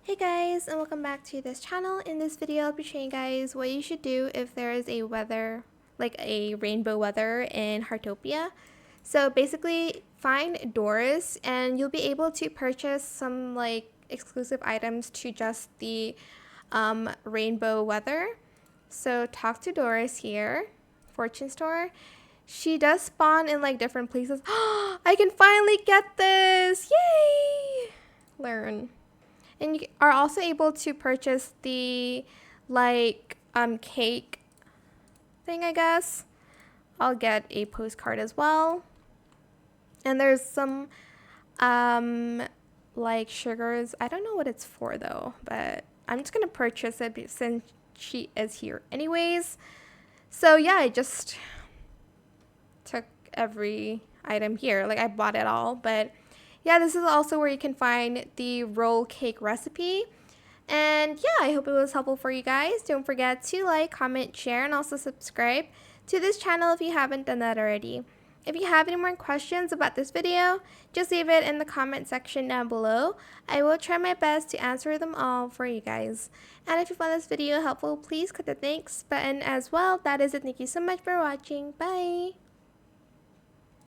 Hey guys, and welcome back to this channel. In this video, I'll be showing you guys what you should do if there is a weather, like a rainbow weather in Heartopia. So basically, find Doris and you'll be able to purchase some like exclusive items to just the rainbow weather. So talk to Doris here, fortune store. She does spawn in like different places. I can finally get this! Yay! Learn. And you are also able to purchase the cake thing, I guess. I'll get a postcard as well. And there's some like sugars. I don't know what it's for though, but I'm just gonna purchase it since she is here anyways. So yeah, I just took every item here. Like I bought it all, but yeah, this is also where you can find the roll cake recipe. And yeah, I hope it was helpful for you guys. Don't forget to like, comment, share, and also subscribe to this channel if you haven't done that already. If you have any more questions about this video, just leave it in the comment section down below. I will try my best to answer them all for you guys. And if you found this video helpful, please click the thanks button as well. That is it. Thank you so much for watching. Bye!